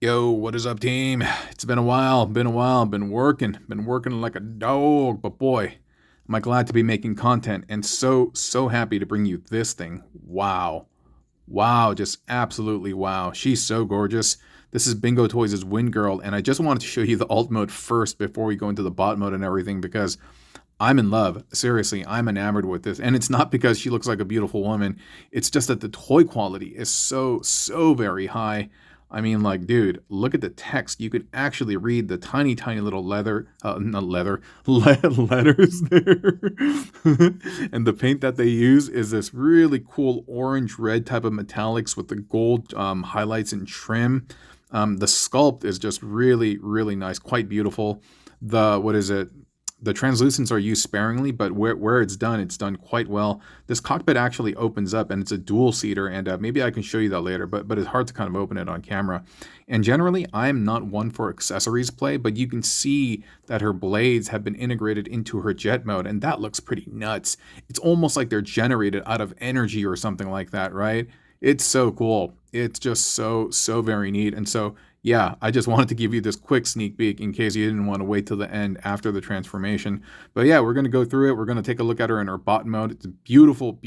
Yo, what is up, team? It's been a while, been working like a dog, but boy, am I glad to be making content and so happy to bring you this thing. Wow. Wow, just absolutely wow. She's so gorgeous. This is Bingo Toys' Wind Girl, and I just wanted to show you the alt mode first before we go into the bot mode and everything because I'm in love. Seriously, I'm enamored with this. And it's not because she looks like a beautiful woman. It's just that the toy quality is so very high. I mean, like, dude, look at the text. You could actually read the tiny little not leather, letters there. And the paint that they use is this really cool orange-red type of metallics with the gold highlights and trim. The sculpt is just really nice, quite beautiful. What is it? The translucents are used sparingly, but where it's done quite well. This cockpit actually opens up, and it's a dual seater, and maybe I can show you that later, but it's hard to kind of open it on camera. And generally, I am not one for accessories play, but you can see that her blades have been integrated into her jet mode, and that looks pretty nuts. It's almost like they're generated out of energy or something like that, right? It's so cool. It's just so very neat. And so yeah, I just wanted to give you this quick sneak peek in case you didn't want to wait till the end after the transformation. But yeah, we're going to go through it. We're going to take a look at her in her bot mode. It's a beautiful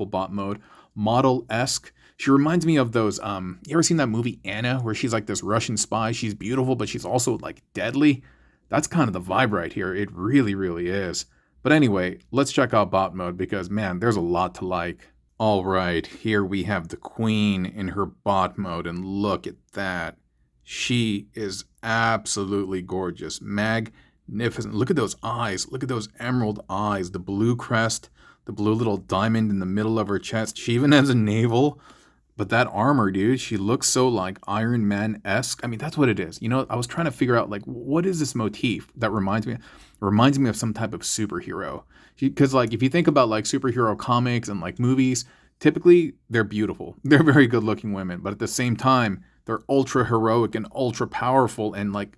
bot mode. Model-esque. She reminds me of those, you ever seen that movie Anna, where she's like this Russian spy? She's beautiful, but she's also like deadly. That's kind of the vibe right here. It really is. But anyway, let's check out bot mode because, man, there's a lot to like. All right, here we have the queen in her bot mode, and look at that. She is absolutely gorgeous, magnificent. Look at those eyes. Look at those emerald eyes, the blue crest, the blue little diamond in the middle of her chest. She even has a navel. But that armor, dude, she looks so like Iron Man-esque. I mean, that's what it is. You know, I was trying to figure out like what is this motif that reminds me? It reminds me of some type of superhero. Because like if you think about like superhero comics and like movies, typically they're beautiful. They're very good-looking women, but at the same time, they're ultra heroic and ultra powerful, and like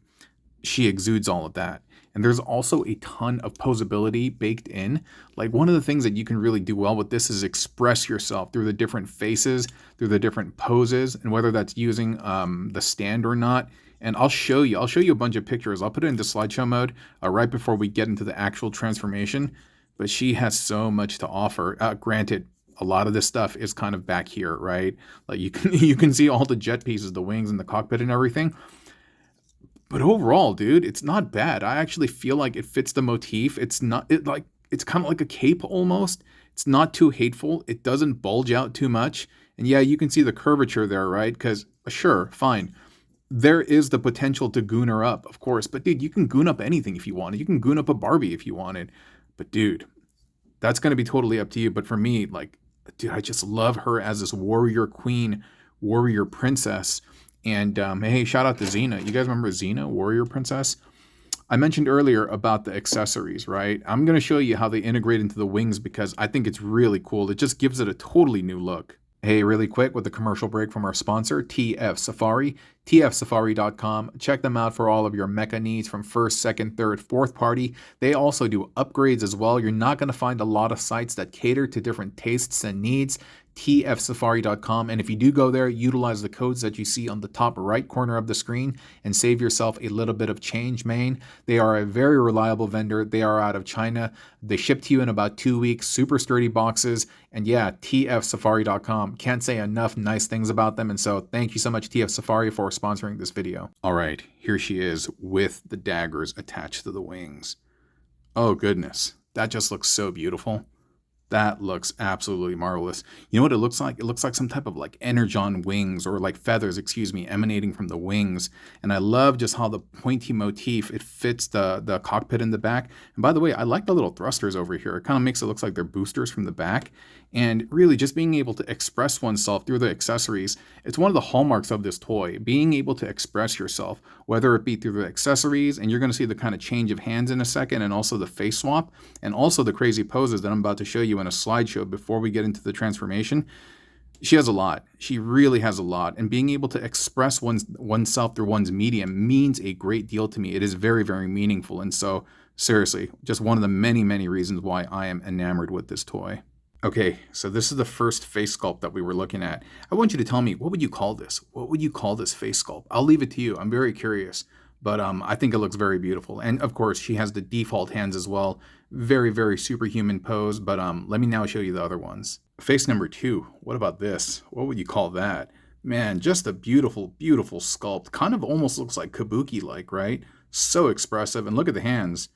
she exudes all of that. And there's also a ton of posability baked in. Like one of the things that you can really do well with this is express yourself through the different faces, through the different poses, and whether that's using the stand or not. And I'll show you a bunch of pictures. I'll put it into slideshow mode right before we get into the actual transformation. But she has so much to offer. Granted, a lot of this stuff is kind of back here, right? Like you can see all the jet pieces, the wings and the cockpit and everything. But overall, dude, it's not bad. I actually feel like it fits the motif. It's kind of like a cape almost. It's not too hateful. It doesn't bulge out too much. And yeah, you can see the curvature there, right? Because sure, fine. There is the potential to goon her up, of course. But dude, you can goon up anything if you wanted. You can goon up a Barbie if you wanted. But dude, that's going to be totally up to you. But for me, like, dude, I just love her as this warrior queen, warrior princess. And hey, shout out to Xena. You guys remember Xena, warrior princess? I mentioned earlier about the accessories, right? I'm going to show you how they integrate into the wings because I think it's really cool. It just gives it a totally new look. Hey, really quick with the commercial break from our sponsor, TF Safari, tfsafari.com. Check them out for all of your mecha needs from first, second, third, fourth party. They also do upgrades as well. You're not going to find a lot of sites that cater to different tastes and needs. tfsafari.com. And if you do go there, utilize the codes that you see on the top right corner of the screen and save yourself a little bit of change, man. They are a very reliable vendor. They are out of China. They ship to you in about 2 weeks, super sturdy boxes. And yeah, tfsafari.com. Can't say enough nice things about them. And so thank you so much, TF Safari, for sponsoring this video. All right, here she is with the daggers attached to the wings. Oh goodness, that just looks so beautiful. That looks absolutely marvelous. You know what it looks like? It looks like some type of like energon wings or like feathers, excuse me, emanating from the wings. And I love just how the pointy motif, it fits the cockpit in the back. And by the way, I like the little thrusters over here. It kind of makes it look like they're boosters from the back. And really just being able to express oneself through the accessories, it's one of the hallmarks of this toy, being able to express yourself, whether it be through the accessories, and you're going to see the kind of change of hands in a second, and also the face swap, and also the crazy poses that I'm about to show you in a slideshow before we get into the transformation. She has a lot. She really has a lot. And being able to express oneself through one's medium means a great deal to me. It is very, very meaningful. And so, seriously, just one of the many reasons why I am enamored with this toy. Okay, so this is the first face sculpt that we were looking at. I want you to tell me, what would you call this? What would you call this face sculpt? I'll leave it to you. I'm very curious, but I think it looks very beautiful. And of course, she has the default hands as well. Very, very superhuman pose, but let me now show you the other ones. Face number 2, what about this? What would you call that? Man, just a beautiful, beautiful sculpt. Kind of almost looks like kabuki-like, right? So expressive, and look at the hands.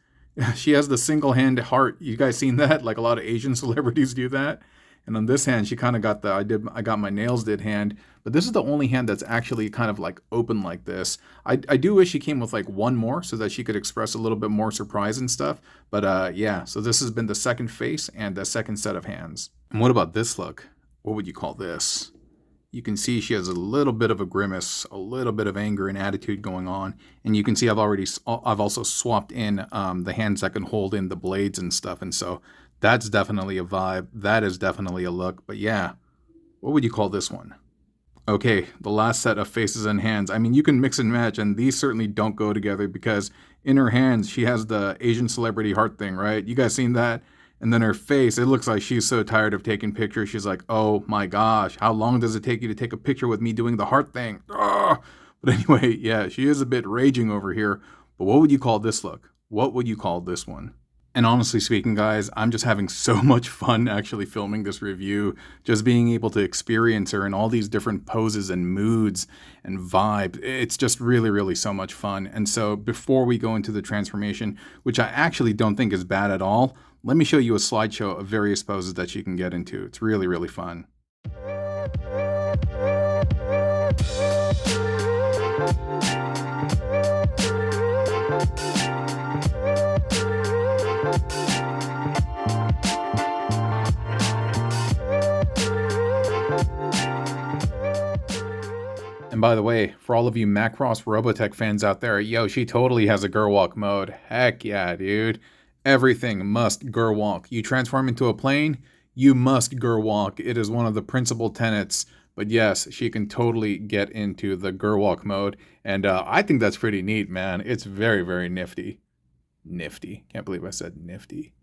She has the single hand heart. You guys seen that? Like a lot of Asian celebrities do that. And on this hand, she kind of got the I got my nails did hand, but this is the only hand that's actually kind of like open like this. I do wish she came with like one more so that she could express a little bit more surprise and stuff. But yeah, so this has been the second face and the second set of hands. And what about this look? What would you call this? You can see she has a little bit of a grimace, a little bit of anger and attitude going on. And you can see I've also swapped in the hands that can hold in the blades and stuff. And so that's definitely a vibe. That is definitely a look. But yeah, what would you call this one? Okay, the last set of faces and hands. I mean, you can mix and match, and these certainly don't go together because in her hands, she has the Asian celebrity heart thing, right? You guys seen that? And then her face, it looks like she's so tired of taking pictures. She's like, oh my gosh, how long does it take you to take a picture with me doing the heart thing? Ugh. But anyway, yeah, she is a bit raging over here. But what would you call this look? What would you call this one? And honestly speaking, guys, I'm just having so much fun actually filming this review, just being able to experience her in all these different poses and moods and vibe. It's just really, really so much fun. And so before we go into the transformation, which I actually don't think is bad at all, let me show you a slideshow of various poses that you can get into. It's really, really fun. And by the way, for all of you Macross Robotech fans out there, yo, she totally has a Gerwalk mode. Heck yeah, dude. Everything must Gerwalk. You transform into a plane, you must Gerwalk. It is one of the principal tenets. But yes, she can totally get into the Gerwalk mode. And I think that's pretty neat, man. It's very, very nifty. Nifty. Can't believe I said nifty.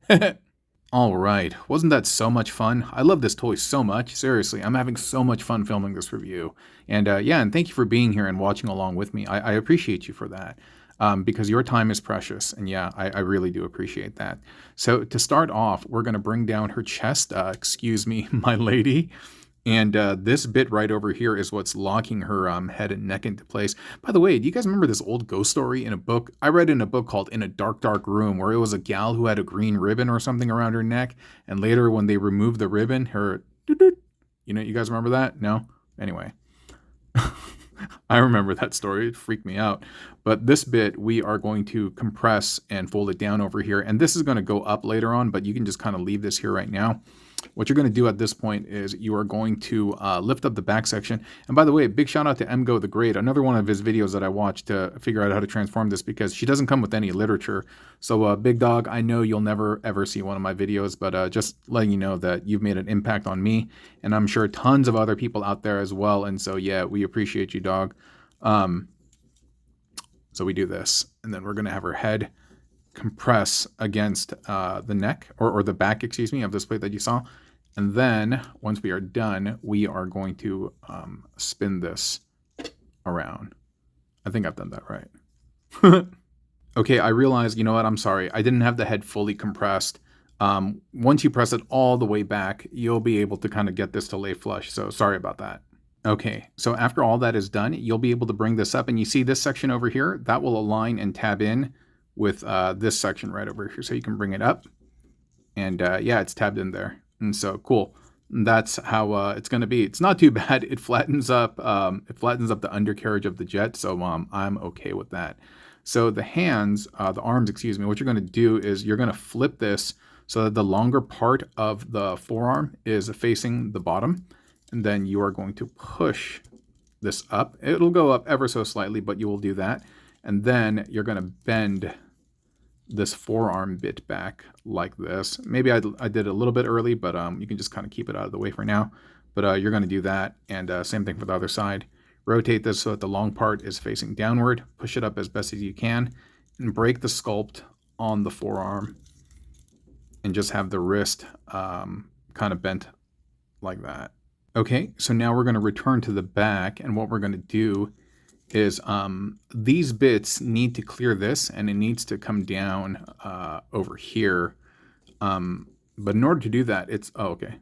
All right, wasn't that so much fun? I love this toy so much. Seriously, I'm having so much fun filming this review. And yeah, and thank you for being here and watching along with me. I appreciate you for that because your time is precious. And yeah, I really do appreciate that. So to start off, we're going to bring down her chest. Excuse me, my lady. And this bit right over here is what's locking her head and neck into place. By the way, do you guys remember this old ghost story in a book? I read in a book called In a Dark, Dark Room, where it was a gal who had a green ribbon or something around her neck. And later when they removed the ribbon, her... You know, you guys remember that? No? Anyway. I remember that story. It freaked me out. But this bit, we are going to compress and fold it down over here. And this is going to go up later on, but you can just kind of leave this here right now. What you're going to do at this point is you are going to lift up the back section. And by the way, big shout out to MGO the Great, another one of his videos that I watched to figure out how to transform this because she doesn't come with any literature. So big dog, I know you'll never ever see one of my videos, but just letting you know that you've made an impact on me. And I'm sure tons of other people out there as well. And so yeah, we appreciate you, dog. So we do this, and then we're going to have her head compress against the neck or the back, excuse me, of this plate that you saw. And then once we are done, we are going to spin this around. I think I've done that right. Okay, I realized, you know what? I'm sorry. I didn't have the head fully compressed. Once you press it all the way back, you'll be able to kind of get this to lay flush. So sorry about that. Okay, so after all that is done, you'll be able to bring this up. And you see this section over here? That will align and tab in with this section right over here. So you can bring it up. And yeah, it's tabbed in there. And so cool. That's how it's going to be. It's not too bad. It flattens up the undercarriage of the jet. So I'm okay with that. So the hands, the arms, excuse me, what you're going to do is you're going to flip this so that the longer part of the forearm is facing the bottom. And then you are going to push this up. It'll go up ever so slightly, but you will do that. And then you're going to bend this forearm bit back like this. Maybe I did it a little bit early, but you can just kind of keep it out of the way for now. But you're going to do that. And same thing for the other side. Rotate this so that the long part is facing downward. Push it up as best as you can. And break the sculpt on the forearm. And just have the wrist kind of bent like that. Okay, so now we're going to return to the back, and what we're going to do is these bits need to clear this, and it needs to come down over here. But in order to do that, it's, oh, okay.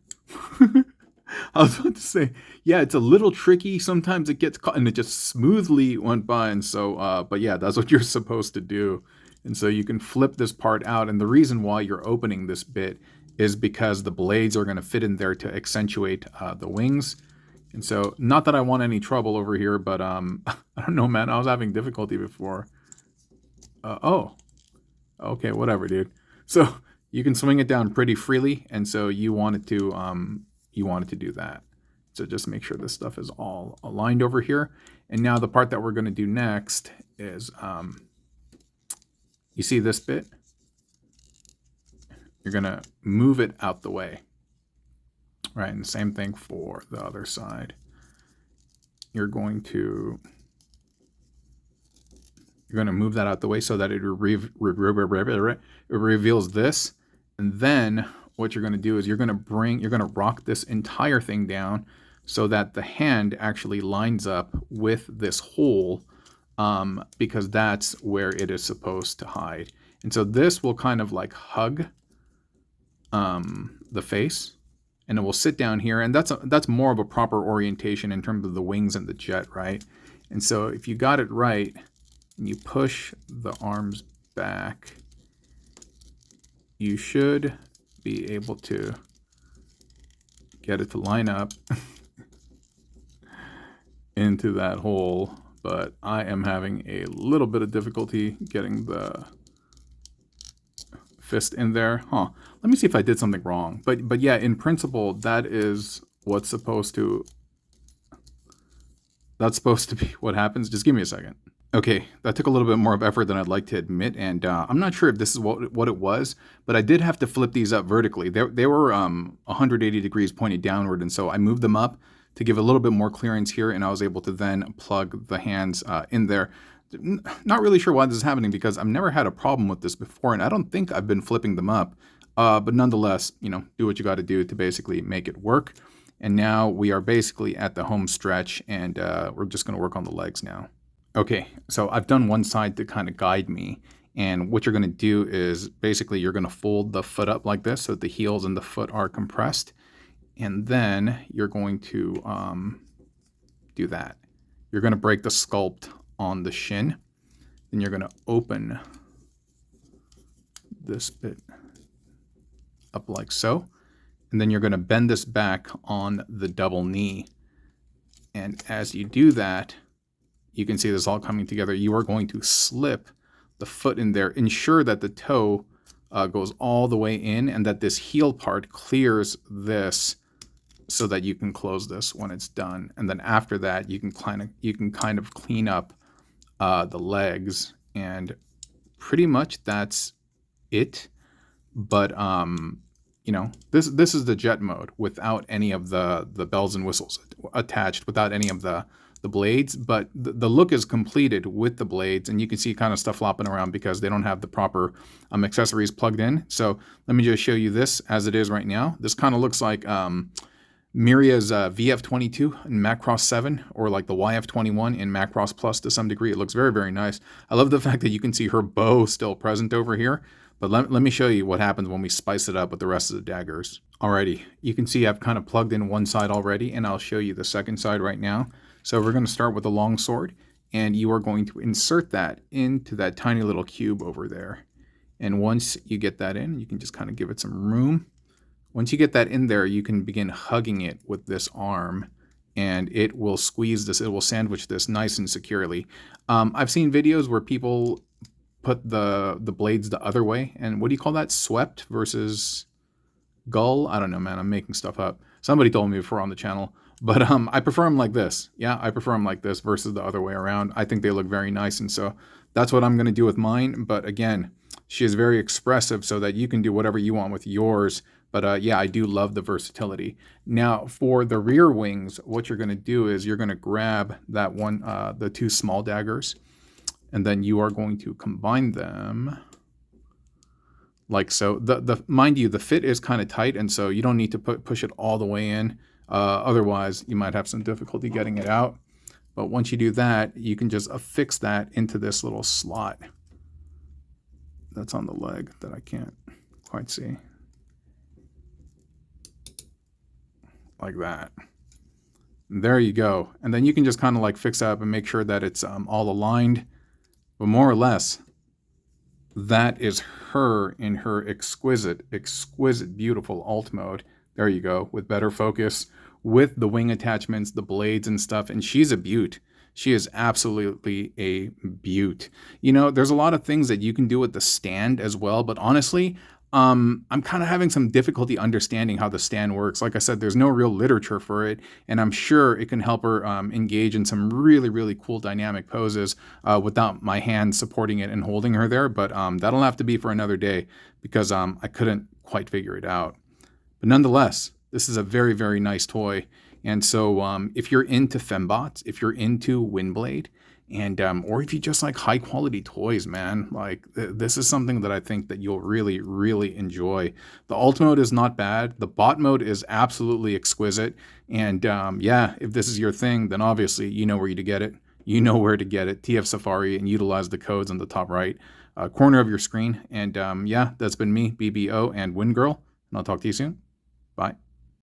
I was about to say, yeah, it's a little tricky. Sometimes it gets caught, and it just smoothly went by. And so, but yeah, that's what you're supposed to do. And so you can flip this part out. And the reason why you're opening this bit is because the blades are going to fit in there to accentuate the wings. And so, not that I want any trouble over here, but I don't know, man. I was having difficulty before. Oh, okay, whatever, dude. So you can swing it down pretty freely, and so you wanted to do that. So just make sure this stuff is all aligned over here. And now the part that we're going to do next is, you see this bit? You're going to move it out the way. Right, and the same thing for the other side. You're going to move that out the way so that it reveals this. And then what you're going to do is you're going to rock this entire thing down so that the hand actually lines up with this hole, because that's where it is supposed to hide. And so this will kind of like hug the face. And it will sit down here, and that's more of a proper orientation in terms of the wings and the jet, right? And so if you got it right, and you push the arms back, you should be able to get it to line up into that hole. But I am having a little bit of difficulty getting the fist in there. Let me see if I did something wrong. But yeah, in principle, that is what's supposed to... That's supposed to be what happens. Just give me a second. Okay, that took a little bit more of effort than I'd like to admit, and I'm not sure if this is what it was, but I did have to flip these up vertically. They were 180 degrees pointed downward, and so I moved them up to give a little bit more clearance here, and I was able to then plug the hands in there. Not really sure why this is happening, because I've never had a problem with this before, and I don't think I've been flipping them up. But nonetheless, do what you got to do to basically make it work. And now we are basically at the home stretch, and we're just going to work on the legs now. Okay, so I've done one side to kind of guide me. And what you're going to do is basically you're going to fold the foot up like this so that the heels and the foot are compressed. And then you're going to do that. You're going to break the sculpt on the shin. Then you're going to open this bit up like so. And then you're going to bend this back on the double knee. And as you do that, you can see this all coming together. You are going to slip the foot in there. Ensure that the toe goes all the way in and that this heel part clears this so that you can close this when it's done. And then after that, you can kind of clean up the legs, and pretty much that's it. But this is the jet mode without any of the bells and whistles attached, without any of the blades, but the look is completed with the blades, and you can see kind of stuff flopping around because they don't have the proper accessories plugged in. So let me just show you this as it is right now. This kind of looks like Miria's VF22 in Macross 7, or like the YF21 in Macross Plus to some degree. It looks very, very nice. I love the fact that you can see her bow still present over here. But let me show you what happens when we spice it up with the rest of the daggers. Alrighty, you can see I've kind of plugged in one side already, and I'll show you the second side right now. So we're going to start with the long sword, and you are going to insert that into that tiny little cube over there. And once you get that in, you can just kind of give it some room. Once you get that in there, you can begin hugging it with this arm, and it will squeeze this, it will sandwich this nice and securely. I've seen videos where people put the blades the other way, and what do you call that? Swept versus gull? I don't know, man. I'm making stuff up. Somebody told me before on the channel, but I prefer them like this. Yeah, I prefer them like this versus the other way around. I think they look very nice, and so that's what I'm going to do with mine. But again, she is very expressive, so that you can do whatever you want with yours. But yeah, I do love the versatility. Now, for the rear wings, what you're going to do is you're going to grab that one, the two small daggers, and then you are going to combine them like so. The mind you, the fit is kind of tight, and so you don't need to push it all the way in. Otherwise, you might have some difficulty getting it out. But once you do that, you can just affix that into this little slot that's on the leg that I can't quite see. Like that. There you go. And then you can just kind of like fix that up and make sure that it's all aligned. But more or less, that is her in her exquisite, beautiful alt mode. There you go, with better focus, with the wing attachments, the blades and stuff. And she's a beaut. She is absolutely a beaut. You know, there's a lot of things that you can do with the stand as well, but honestly, I'm kind of having some difficulty understanding how the stand works. Like I said, there's no real literature for it, and I'm sure it can help her engage in some really, really cool dynamic poses without my hand supporting it and holding her there. But that'll have to be for another day because I couldn't quite figure it out. But nonetheless, this is a very, very nice toy. And so if you're into fembots, if you're into Windblade, and or if you just like high quality toys, man, like this is something that I think that you'll really, really enjoy. The alt mode is not bad. The bot mode is absolutely exquisite. And yeah, if this is your thing, then obviously you know where to get it. You know where to get it. TF Safari, and utilize the codes on the top right corner of your screen. And yeah, that's been me, BBO, and Windgirl. And I'll talk to you soon. Bye.